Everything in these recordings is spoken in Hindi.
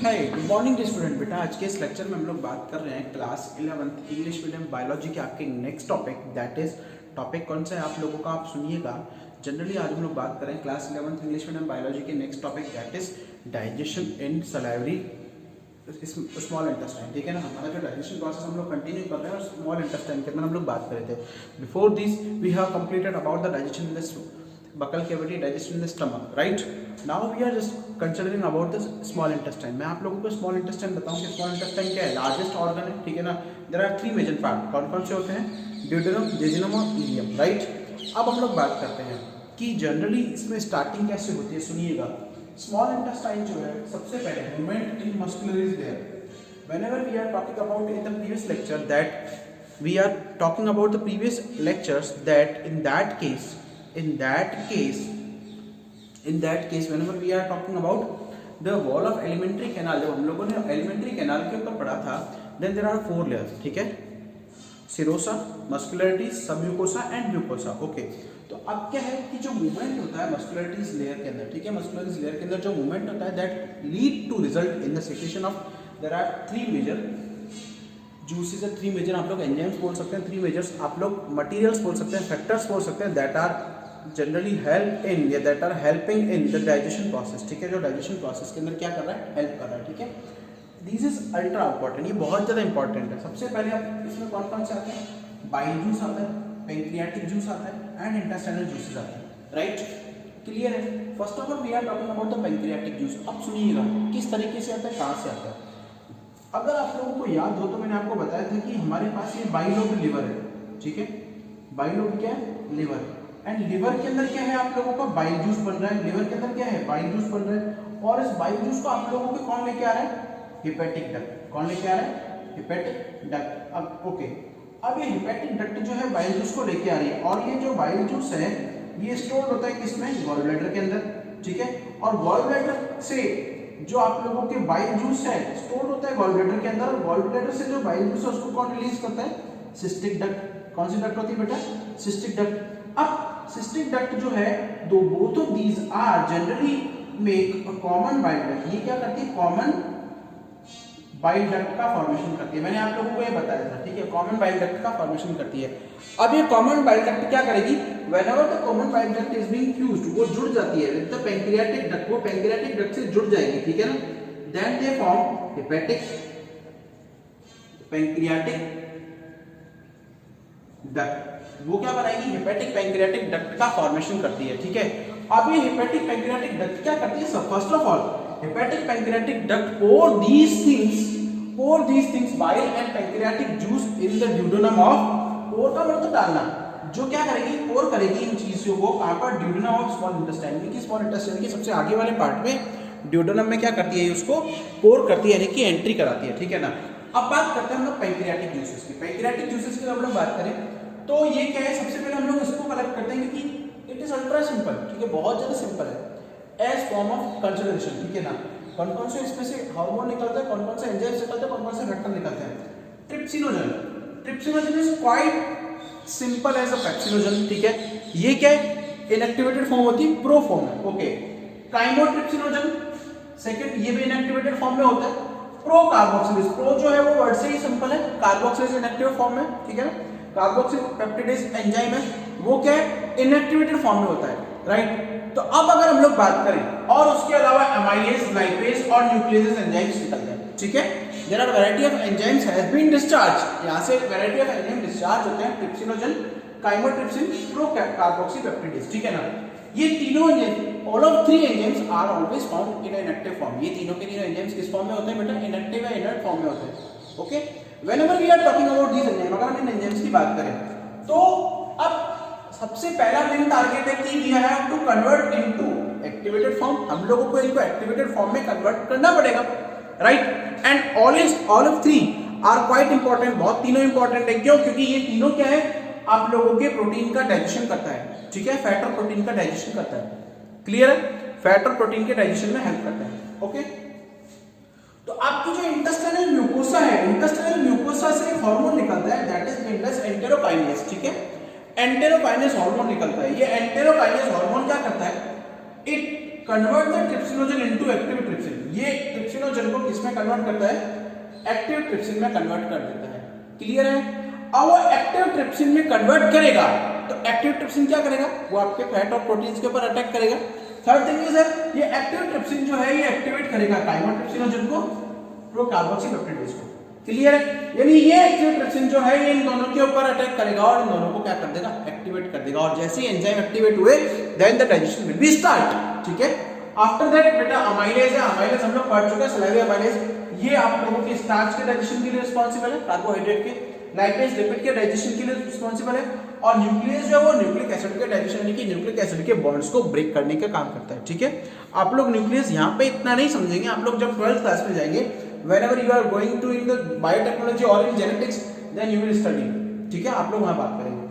Hi good morning student. बेटा आज के इस लेक्चर में हम लोग बात कर रहे हैं class 11th English medium biology के आपके next topic, that is topic कौन सा है आप लोगों का, आप सुनिएगा। जनरली आज हम लोग बात कर रहे हैं class 11th English medium biology के next topic, that is digestion in salivary small intestine. ठीक है ना, हमारा जो डाइजेशन प्रोसेस हम लोग कंटिन्यू कर रहे हैं और स्मॉल इंटेस्टाइन के अंदर हम लोग बात कर रहे थे। Before this we have completed about the digestion in the buccal cavity, digestion in the stomach, right? Now we are just considering about the small intestine. मैं आप लोगों को small intestine बताऊं कि small intestine क्या है, largest organ है, ठीक है ना। There are three major part, कौन कौन से होते हैं, duodenum, jejunum और ileum, right? अब हम लोग बात करते हैं कि जनरली इसमें स्टार्टिंग कैसे होती है, सुनिएगा। स्मॉल इंटेस्टाइन जो है सबसे पहले movement in muscular is there. Whenever we are talking about in the previous lecture that we are talking about the previous lectures that in that case whenever we are talking about the wall of alimentary canal, जब हम लोगों ने alimentary canal के ऊपर पढ़ा था, then there are four layers, ठीक है, serosa, muscularities, submucosa and mucosa. Okay, तो अब क्या है कि जो मूवमेंट होता है मस्कुलरिटीज लेयर के अंदर, ठीक है, मस्कुलरिटीज लेयर के अंदर जो मूवमेंट होता है that lead to result in the secretion of, there are three major juices है, थ्री मेजर आप लोग एंजाइम्स बोल सकते हैं, थ्री मेजर्स आप लोग मटेरियल्स बोल सकते हैं, फैक्टर्स बोल सकते हैं, that are generally help in या that are helping in the digestion process. ठीक है, जो डाइजेशन प्रोसेस के अंदर क्या कर रहा है, हेल्प कर रहा है। ठीक है, दिस इज अल्ट्रा इंपॉर्टेंट, ये बहुत ज़्यादा इंपॉर्टेंट है। सबसे पहले आप इसमें कौन कौन से आते हैं, बाइल जूस आता है, पेंक्रियाटिक जूस आता है एंड इंटेस्टाइनल जूसेस आते हैं, राइट? क्लियर है? First of all we are talking about the pancreatic juice. अब सुनिएगा किस तरीके से आता है, कहाँ से आता है। अगर आप लोगों को याद हो तो मैंने आपको बताया था कि हमारे पास ये बाइलोब लिवर है, ठीक है, बाइलोब क्या है, लिवर, एंड लिवर के अंदर क्या है आप लोगों का, बाइल जूस बन रहा है, लिवर के अंदर क्या है, बाइल जूस बन रहा है, और इस बाइल जूस को आप लोगों के कौन लेके आ रहा है, हिपैटिक डक्ट। कौन लेके आ रहा है, हिपैटिक डक्ट। अब ओके, अब ये हिपैटिक डक्ट जो है बाइल जूस को लेके आ रही है, और ये जो बाइल जूस है ये स्टोर होता है किसमें, गॉल ब्लैडर के अंदर, ठीक है, और गॉल ब्लैडर से जो आप लोगों के बाइल जूस है स्टोर होता है गॉल ब्लैडर के अंदर, और गॉल ब्लैडर से जो बाइल जूस है उसको कौन रिलीज करता है, सिस्टिक डक्ट। कौन सी डक्ट होती है बेटा, सिस्टिक डक्ट। अब सिस्टिक डक्ट जो है, दो both of these are generally make a common bile duct. ये क्या करती है, कॉमन बाइल डक्ट का फॉर्मेशन करती है। मैंने आप लोगों को ये बताया था, ठीक है, कॉमन बाइल डक्ट का फॉर्मेशन करती है। अब ये कॉमन बाइल डक्ट क्या करेगी, whenever the common bile duct is being fused, वो जुड़ जाती है विद द पेंक्रियाटिक डक्ट, वो पेंक्रियाटिक डक्ट से जुड़ जाएगी, ठीक है ना। Then they form hepatic pancreatic duct, वो क्या बनाएगी, हेपेटिक पेंक्रियाटिक डक्ट का फॉर्मेशन करती है, ठीक है। अब ये हेपेटिक पेंक्रियाटिक डक्ट क्या करती है, first of all hepatic pancreatic duct pour these things bile and pancreatic juice in the duodenum of, pour का मतलब डालना, जो क्या करेगी, pour करेगी इन चीजों को कहां पर, duodenum of small intestine, की स्मॉल इंटेस्टाइन के सबसे आगे वाले पार्ट में duodenum में क्या करती है, उसको pour करती है, यानी कि एंट्री कराती है, ठीक है ना। अब बात करते हैं हम लोग पेंक्रियाटिक जूसेस की। पेंक्रियाटिक जूसेस की हम लोग बात करें तो ये क्या है, सबसे पहले हम लोग इसको कलेक्ट करते हैं क्योंकि इट इज अल्ट्रा सिंपल, ठीक है, बहुत ज्यादा सिंपल है, एज फॉर्म ऑफ कंसिडरेशन, ठीक है ना। कौन कौन से इसमें से हार्मोन निकलता है, कौन कौन से एंजाइम्स निकलते हैं, कौन कौन से फैक्टर निकलते हैं। Trypsinogen, trypsinogen is quite simple as a pepsinogen, ठीक है। ये क्या है, इनएक्टिवेटेड फॉर्म होती है, प्रो फॉर्म है, ओके। काइमोट्रिप्सिनोजन सेकंड, ये भी इनएक्टिवेटेड फॉर्म में होता है। प्रो कार्बोक्सिलेज, प्रो जो है वो वर्ड से ही सिंपल है, कार्बोक्सिलेज इनएक्टिव फॉर्म में, ठीक है ना। कार्बोक्सिल पेप्टिडेज एंजाइम है, वो क्या है, इनएक्टिवेटेड फॉर्म में होता है, राइट। तो अब अगर हम लोग बात करें, और उसके अलावा एमाइलेज, लाइपेज और न्यूक्लियस एंजाइम्स निकलते हैं, ठीक है। There are variety of enzymes has been discharge, यहां से वैरायटी ऑफ एंजाइम डिस्चार्ज होते हैं, ट्रिप्सिनोजन, काइमोट्रिप्सिन, प्रो कार्बोक्सिपेप्टिडेज, ठीक है ना। ये तीनों enzyme, all of three enzymes are always found in an inactive form. ये तीनों के तीनों एंजाइम्स किस फॉर्म में होते हैं बेटा, इनएक्टिव या इनर्ट फॉर्म में होते हैं, okay. Whenever we are talking about these enzyme, अगर हम इन एंजाइम्स की बात करें तो अब सबसे पहला मेन टारगेट है कि we have to convert into activated form, हम लोगों को इनको एक्टिवेटेड फॉर्म में कन्वर्ट करना पड़ेगा, right. And all of three are quite important, बहुत तीनों इंपॉर्टेंट है, क्यों, क्योंकि ये तीनों क्या है, आप लोगों के प्रोटीन का डाइजेशन करता है, ठीक है, फैट और प्रोटीन का डाइजेशन करता है, क्लियर है, फैट और प्रोटीन के डाइजेशन में हेल्प करता है, ओके। तो आपकी जो इंटेस्टाइनल म्यूकोसा है, इंटेस्टाइनल म्यूकोसा से एक हार्मोन निकलता है, that is known as enterokinase, ठीक है। एंटेरोकाइनेज हार्मोन निकलता है, ये एंटेरोकाइनेज हार्मोन क्या करता है, it convert the trypsinogen into active trypsin, ये ट्रिप्सिनोजन को किसमें में कन्वर्ट करता है, एक्टिव ट्रिप्सिन में कन्वर्ट कर देता है। क्लियर है? अब वो एक्टिव ट्रिप्सिन में कन्वर्ट करेगा तो एक्टिव ट्रिप्सिन क्या करेगा, वो आपके फैट और प्रोटीन्स के ऊपर अटैक करेगा। थर्ड थिंग इज ये एक्टिव ट्रिप्सिन जो है ये एक्टिवेट करेगा काइमोट्रिप्सिनोजन को, प्रोकार्बोक्सीपेप्टिडेज को। क्लियर है? यानी ये एक्टिव ट्रिप्सिन जो है ये इन दोनों के ऊपर अटैक करेगा और इन दोनों को क्या कर देगा, एक्टिवेट कर देगा। और जैसे ही एंजाइम एक्टिवेट हुए then the digestion will be start. ठीक है? आफ्टर दैट बेटा अमाइलेज है, अमाइलेज हम लोग पढ़ चुके हैं, सलाइवा अमाइलेज ये आप लोगों के स्टार्च के डाइजेशन के लिए रिस्पांसिबल है, कार्बोहाइड्रेट के, लाइपेज लिपिड के डाइजेशन के लिए रिस्पांसिबल है, और न्यूक्लियस जो है वो न्यूक्लिक एसिड के डाइजेशन यानी कि न्यूक्लिक एसिड के बॉन्ड्स को ब्रेक करने का काम करता है। ठीक है? आप लोग न्यूक्लियस यहाँ पे इतना नहीं समझेंगे, आप लोग जब 12th क्लास में जाएंगे, whenever you are going to in the biotechnology or in genetics then you will study। ठीक है? आप लोग वहां बात करेंगे।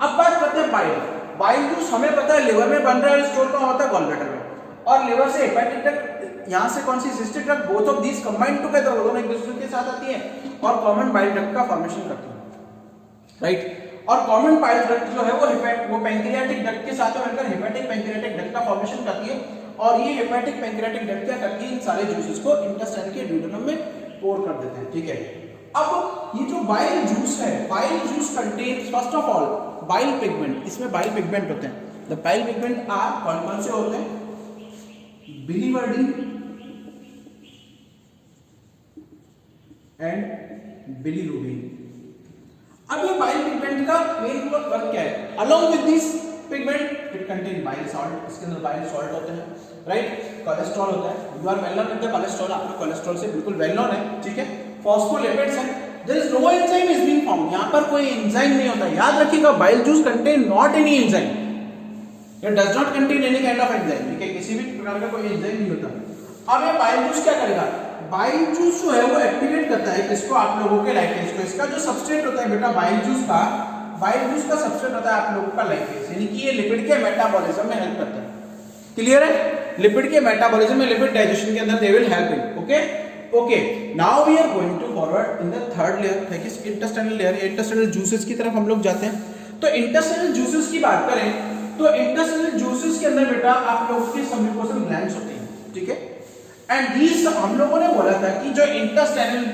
अब बात करते हैं बाइल। बाइल जूस हमें पता है लिवर में बन रहा है, स्टोर कहाँ होता है, गॉलब्लैडर में, और लिवर से हेपेटिक डक्ट, यहाँ से कौन सी cystic duct, both of these combined together, वो दोनों एक दूसरे के साथ आती है और कॉमन बाइल डक्ट का फॉर्मेशन करती है। राइट? और कॉमन बाइल डक्ट जो है वो पैंक्रियाटिक डक्ट के साथ मिलकर हेपेटिक पैंक्रियाटिक डक्ट का फॉर्मेशन करती है, और ये हेपेटिक पैंक्रियाटिक डक्ट क्या करती है, इन सारे जूसेस को इंटेस्टाइन के ड्यूडेनम में पोर कर देते हैं। ठीक है? अब ये जो बाइल जूस है, bile juice contains first of all bile pigment, इसमें बाइल पिगमेंट होते हैं। द बाइल पिगमेंट आर कौन से होते हैं, बिलीवर्डिन एंड बिलीरुबिन। अब ये बाइल पिगमेंट का मेन वर्क क्या है, along with this pigment it contain bile salt, इसके अंदर बाइल सॉल्ट होते हैं। राइट? कोलेस्ट्रॉल होता है, you are well known with the cholesterol, आप लोग कोलेस्ट्रॉल से बिल्कुल वेल नोन है। ठीक है? फॉस्फोलिपिड्स है, there is no enzyme is being form, यहां पर कोई एंजाइम नहीं होता। याद रखिएगा bile juice contain not any enzyme, it does not contain any kind of enzyme. ठीक है? किसी भी प्रकार का कोई एंजाइम नहीं होता। अब ये बाइल जूस क्या करेगा, बाइल जूस जो है वो एक्टिवेट करता है किसको, आप लोगों के लाइपेज को। इसका जो सबस्ट्रेट होता है बेटा बाइल जूस का, बाइल जूस का सबस्ट्रेट होता है आप लोगों का लाइपेज, यानी कि ये लिपिड के मेटाबॉलिज्म में हेल्प करता है। क्लियर है? लिपिड के मेटाबॉलिज्म में, लिपिड डाइजेशन के अंदर they will help in. Okay okay, now we are going to forward in the third layer, that is intestinal layer. Intestinal juices की तरफ हम लोग जाते हैं। तो इंटेस्टाइनल जूसेस की बात करें तो इंटेस्टाइनल जूसेस के अंदर बेटा आप लोगों के सबम्यूकोसल ग्लैंड्स होते हैं। ठीक है? एंड दीस हम लोगों ने बोला था कि जो इंटेस्टाइनल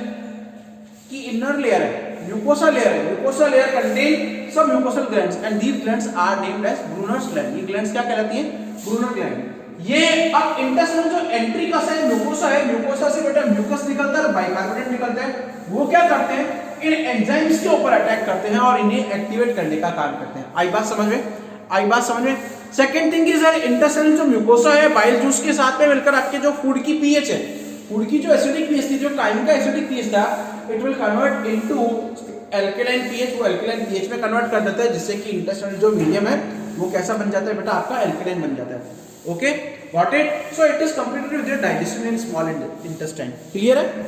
की इनर लेयर है, म्यूकोसा लेयर है, mucosa layer contain sub mucosal glands and these glands are named as Brunner's gland. ये ग्लैंड्स क्या कहलाती हैं, ब्रूनर ग्लैंड। ये अब इंटेस्टाइनल जो एंट्रिकस है, म्यूकोसा है, म्यूकोसा से बेटा म्यूकस निकलता है, बाइकार्बोनेट निकलता है, वो क्या करते हैं, इन एंजाइम्स के ऊपर अटैक करते हैं और इन्हें एक्टिवेट करने का काम करते हैं। आई बात समझ में, आई बात समझ में। सेकंड थिंग इज इंटेस्टाइनल जो म्यूकोसा है, बाइल जूस के साथ में मिलकर आपके जो फूड की पीएच है, फूड की जो एसिडिक पीएच थी, जो काइम का एसिडिक पीएच था, it will convert into alkaline pH, वो एल्कलाइन पीएच में कन्वर्ट कर देता है, जिससे कि इंटेस्टाइनल जो मीडियम है वो कैसा बन जाता है बेटा, आपका एल्कलाइन बन जाता है। Okay, got it? So it is completed with the digestion in small intestine. Clear है?